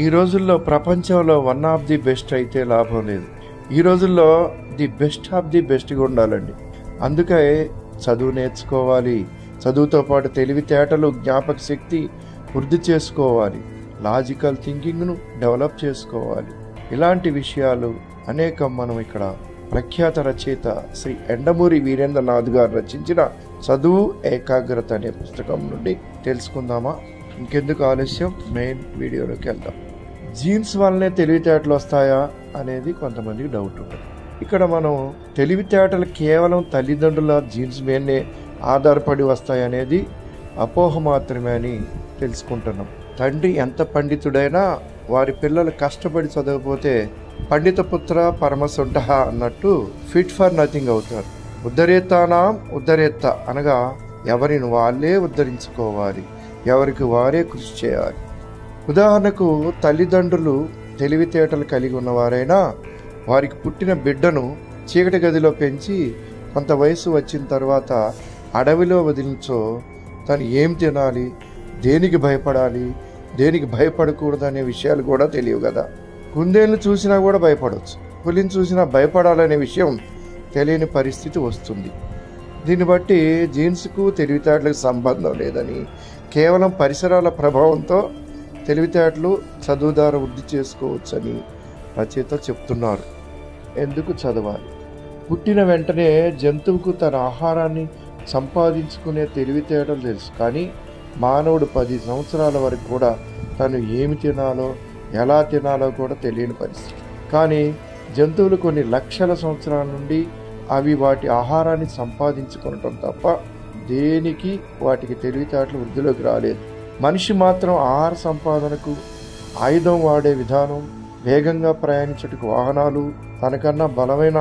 ఈ రోజుల్లో ప్రపంచంలో వన్ ఆఫ్ ది బెస్ట్ అయితే లాభం లేదు. ఈ రోజుల్లో ది బెస్ట్ ఆఫ్ ది బెస్ట్గా ఉండాలండి. అందుకే చదువు నేర్చుకోవాలి. చదువుతో పాటు తెలివితేటలు, జ్ఞాపక శక్తి వృద్ధి చేసుకోవాలి. లాజికల్ థింకింగ్ను డెవలప్ చేసుకోవాలి. ఇలాంటి విషయాలు అనేకం మనం ఇక్కడ ప్రఖ్యాత రచయిత శ్రీ ఎండమూరి వీరేంద్రనాథ్ గారు రచించిన చదువు ఏకాగ్రత అనే పుస్తకం నుండి తెలుసుకుందామా? ఇంకెందుకు ఆలస్యం, మెయిన్ వీడియోలోకి వెళ్దాం. జీన్స్ వల్లనే తెలివితేటలు వస్తాయా అనేది కొంతమందికి డౌట్ ఉంటుంది. ఇక్కడ మనం తెలివితేటలు కేవలం తల్లిదండ్రుల జీన్స్ మీదనే ఆధారపడి వస్తాయనేది అపోహ మాత్రమే అని తెలుసుకుంటున్నాం. తండ్రి ఎంత పండితుడైనా వారి పిల్లలు కష్టపడి చదవకపోతే పండిత పుత్ర పరమసుంఠ అన్నట్టు ఫిట్ ఫర్ నథింగ్ అవుతారు. ఉద్ధరేత్తానాం ఉద్ధరేత్త అనగా ఎవరిని వాళ్ళే ఉద్ధరించుకోవాలి, ఎవరికి వారే కృషి చేయాలి. ఉదాహరణకు తల్లిదండ్రులు తెలివితేటలు కలిగి ఉన్నవారైనా వారికి పుట్టిన బిడ్డను చీకటి గదిలో పెంచి కొంత వయసు వచ్చిన తర్వాత అడవిలో వదిలించో తను ఏం తినాలి, దేనికి భయపడాలి, దేనికి భయపడకూడదు అనే విషయాలు కూడా తెలియవు కదా. కుందేళ్ళు చూసినా కూడా భయపడవచ్చు, పులిని చూసినా భయపడాలనే విషయం తెలియని పరిస్థితి వస్తుంది. దీన్ని బట్టి జీన్స్కు తెలివితేటలకు సంబంధం లేదని, కేవలం పరిసరాల ప్రభావంతో తెలివితేటలు చదువు ద్వారా వృద్ధి చేసుకోవచ్చని రచయిత చెప్తున్నారు. ఎందుకు చదవాలి? పుట్టిన వెంటనే జంతువుకు తన ఆహారాన్ని సంపాదించుకునే తెలివితేటలు తెలుసు, కానీ మానవుడు 10 సంవత్సరాల వరకు కూడా తను ఏమి తినాలో, ఎలా తినాలో కూడా తెలియని పరిస్థితి. కానీ జంతువులు కొన్ని లక్షల సంవత్సరాల నుండి అవి వాటి ఆహారాన్ని సంపాదించుకోవటం తప్ప దేనికి వాటికి తెలివితేటలు వృద్ధిలోకి రాలేదు. మనిషి మాత్రం ఆహార సంపాదనకు ఆయుధం వాడే విధానం, వేగంగా ప్రయాణించటకు వాహనాలు, తనకన్నా బలమైన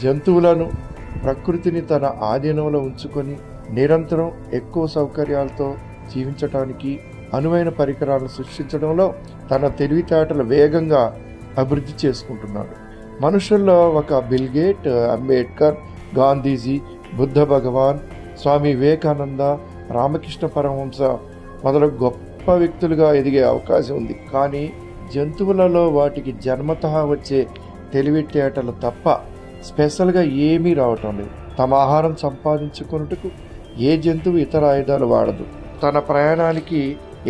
జంతువులను, ప్రకృతిని తన ఆధీనంలో ఉంచుకొని నిరంతరం ఎక్కువ సౌకర్యాలతో జీవించటానికి అనువైన పరికరాలను సృష్టించడంలో తన తెలివితేటలు వేగంగా అభివృద్ధి చేసుకుంటున్నాడు. మనుషుల్లో ఒక బిల్ గేట్, అంబేద్కర్, గాంధీజీ, బుద్ధ భగవాన్, స్వామి వివేకానంద, రామకృష్ణ పరమహంస మొదలగు గొప్ప వ్యక్తులుగా ఎదిగే అవకాశం ఉంది. కానీ జంతువులలో వాటికి జన్మతః వచ్చే తెలివితేటలు తప్ప స్పెషల్గా ఏమీ రావటం లేదు. తమ ఆహారం సంపాదించుకున్నట్టుకు ఏ జంతువు ఇతర ఆయుధాలు వాడదు. తన ప్రయాణానికి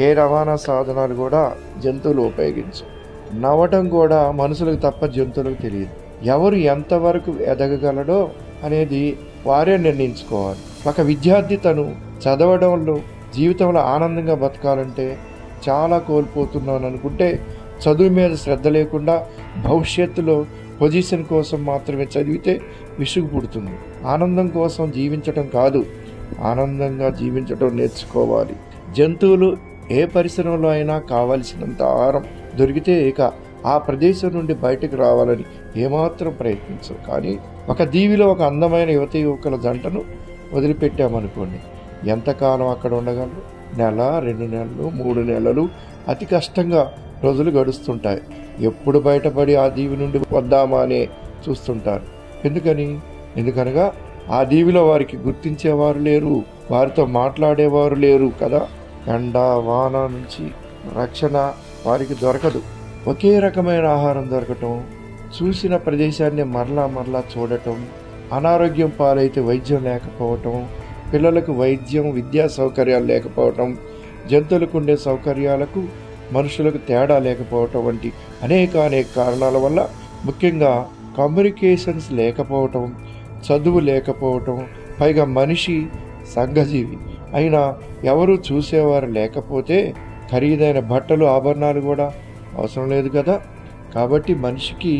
ఏ రవాణా సాధనాలు కూడా జంతువులు ఉపయోగించవు. నవ్వటం కూడా మనుషులకు తప్ప జంతువులకు తెలియదు. ఎవరు ఎంతవరకు ఎదగగలడో అనేది వారే నిర్ణయించుకోవాలి. ఒక విద్యార్థి తను చదవడంలో, జీవితంలో ఆనందంగా బతకాలంటే చాలా కోల్పోతున్నాను అనుకుంటే చదువు మీద శ్రద్ధ లేకుండా భవిష్యత్తులో పొజిషన్ కోసం మాత్రమే చదివితే విసుగు పుడుతుంది. ఆనందం కోసం జీవించటం కాదు, ఆనందంగా జీవించటం నేర్చుకోవాలి. జంతువులు ఏ పరిసరంలో అయినా కావలసినంత ఆహారం దొరికితే ఇక ఆ ప్రదేశం నుండి బయటకు రావాలని ఏమాత్రం ప్రయత్నించవు. కానీ ఒక దీవిలో ఒక అందమైన యువతి యువకుల జంటను వదిలిపెట్టామనుకోండి, ఎంతకాలం అక్కడ ఉండగలరు? నెల, 2 నెలలు, 3 నెలలు, అతి కష్టంగా రోజులు గడుస్తుంటాయి. ఎప్పుడు బయటపడి ఆ దీవి నుండి వద్దామా అనే చూస్తుంటారు. ఎందుకనగా ఆ దీవిలో వారికి గుర్తించేవారు లేరు, వారితో మాట్లాడేవారు లేరు కదా. ఎండ, వాన నుంచి రక్షణ వారికి దొరకదు. ఒకే రకమైన ఆహారం దొరకటం, చూసిన ప్రదేశాన్ని మరలా చూడటం, అనారోగ్యం పాలైతే వైద్యం లేకపోవటం, పిల్లలకు వైద్యం, విద్యా సౌకర్యాలు లేకపోవటం, జంతువులకు ఉండే సౌకర్యాలకు మనుషులకు తేడా లేకపోవటం వంటి అనేక కారణాల వల్ల, ముఖ్యంగా కమ్యూనికేషన్స్ లేకపోవటం, చదువు లేకపోవటం, పైగా మనిషి సంఘజీవి అయినా ఎవరు చూసేవారు లేకపోతే ఖరీదైన బట్టలు, ఆభరణాలు కూడా అవసరం లేదు కదా. కాబట్టి మనిషికి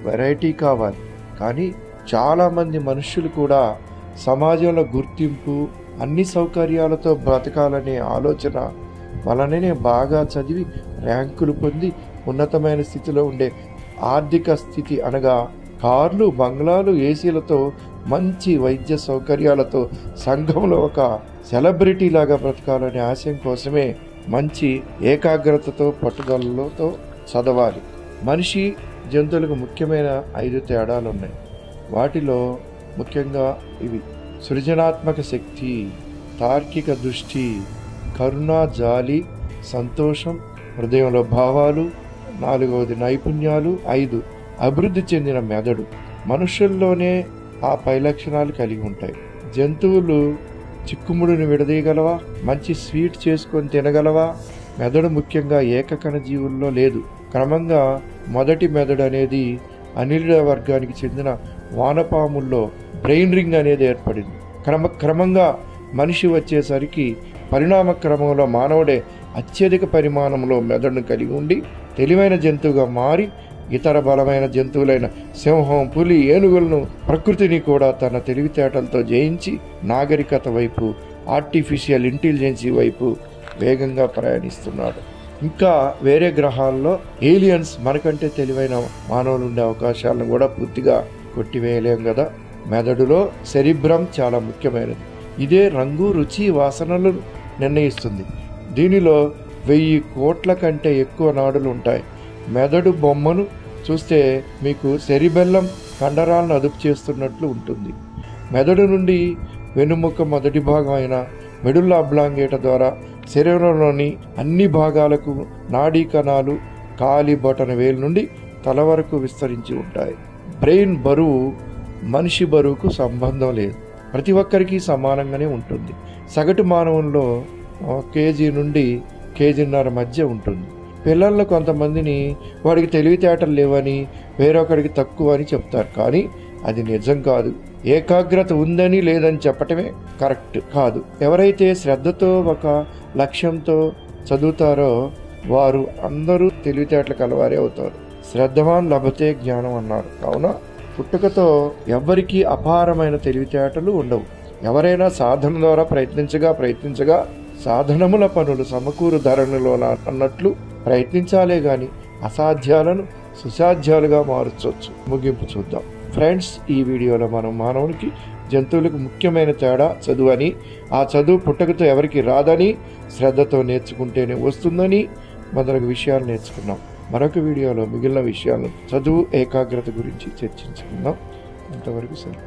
వెరైటీ కావాలి. కానీ చాలామంది మనుషులు కూడా సమాజంలో గుర్తింపు, అన్ని సౌకర్యాలతో బ్రతకాలనే ఆలోచన వలననే బాగా చదివి ర్యాంకులు పొంది ఉన్నతమైన స్థితిలో ఉండే ఆర్థిక స్థితి అనగా కార్లు, బంగ్లాలు, ఏసీలతో, మంచి వైద్య సౌకర్యాలతో సంఘంలో ఒక సెలబ్రిటీ లాగా బ్రతకాలనే ఆశయం కోసమే మంచి ఏకాగ్రతతో, పట్టుదలతో చదవాలి. మనిషి, జంతువులకు ముఖ్యమైన 5 తేడాలు ఉన్నాయి. వాటిలో ముఖ్యంగా ఇవి: సృజనాత్మక శక్తి, తార్కిక దృష్టి, కరుణ, జాలి, సంతోషం, హృదయంలో భావాలు, 4వది నైపుణ్యాలు, 5 అభివృద్ధి చెందిన మెదడు. మనుషుల్లోనే ఆ పై లక్షణాలు కలిగి ఉంటాయి. జంతువులు చిక్కుముడిని విడదీయగలవా? మంచి స్వీట్ చేసుకొని తినగలవా? మెదడు ముఖ్యంగా ఏకకణ జీవుల్లో లేదు. క్రమంగా మొదటి మెదడు అనేది అనిలిడ వర్గానికి చెందిన వానపాముల్లో బ్రెయిన్ రింగ్ అనేది ఏర్పడింది. క్రమంగా మనిషి వచ్చేసరికి పరిణామ క్రమంలో మానవుడే అత్యధిక పరిమాణంలో మెదడును కలిగి ఉండి తెలివైన జంతువుగా మారి ఇతర బలమైన జంతువులైన సింహం, పులి, ఏనుగులను, ప్రకృతిని కూడా తన తెలివితేటలతో జయించి నాగరికత వైపు, ఆర్టిఫిషియల్ ఇంటెలిజెన్సీ వైపు వేగంగా ప్రయాణిస్తున్నాడు. ఇంకా వేరే గ్రహాల్లో ఏలియన్స్ మనకంటే తెలివైన మానవులు ఉండే అవకాశాలను కూడా పూర్తిగా కొట్టివేయలేం కదా. మెదడులో సెరిబ్రమ్ చాలా ముఖ్యమైనది. ఇదే రంగు, రుచి, వాసనలను నిర్ణయిస్తుంది. దీనిలో 1000 కోట్ల కంటే ఎక్కువ నాడులు ఉంటాయి. మెదడు బొమ్మను చూస్తే మీకు సెరిబెల్లం కండరాలను అదుపు చేస్తున్నట్లు ఉంటుంది. మెదడు నుండి వెనుముక మొదటి భాగం అయిన మెడుల్లా అబ్లాంగేట ద్వారా శరీరంలోని అన్ని భాగాలకు నాడీ కణాలు కాలి బొటన వేలు నుండి తల వరకు విస్తరించి ఉంటాయి. బ్రెయిన్ బరువు మనిషి బరువుకు సంబంధం లేదు. ప్రతి ఒక్కరికి సమానంగానే ఉంటుంది. సగటు మానవుల్లో కేజీ నుండి కేజీన్నర మధ్య ఉంటుంది. పిల్లల్లో కొంతమందిని వాడికి తెలివితేటలు లేవని, వేరొకరికి తక్కువ అని చెప్తారు. కానీ అది నిజం కాదు. ఏకాగ్రత ఉందని లేదని చెప్పటమే కరెక్ట్ కాదు. ఎవరైతే శ్రద్ధతో ఒక లక్ష్యంతో చదువుతారో వారు అందరూ తెలివితేటలు కలవారే అవుతారు. శ్రద్ధవాన్ లభతే జ్ఞానం అన్నారు. కావున పుట్టుకతో ఎవ్వరికీ అపారమైన తెలివితేటలు ఉండవు. ఎవరైనా సాధన ద్వారా ప్రయత్నించగా సాధనముల పనులు సమకూరు ధరణిలో అన్నట్లు ప్రయత్నించాలే గాని అసాధ్యాలను సుసాధ్యాలుగా మార్చవచ్చు. ముగింపు చూద్దాం ఫ్రెండ్స్. ఈ వీడియోలో మనం మానవునికి జంతువులకు ముఖ్యమైన తేడా చదువు అని, ఆ చదువు పుట్టకతో ఎవరికి రాదని, శ్రద్ధతో నేర్చుకుంటేనే వస్తుందని మొదలగు విషయాలు నేర్చుకున్నాం. మరొక వీడియోలో మిగిలిన విషయాలను చదువు, ఏకాగ్రత గురించి చర్చించుకుందాం. అంతవరకు సెలవు.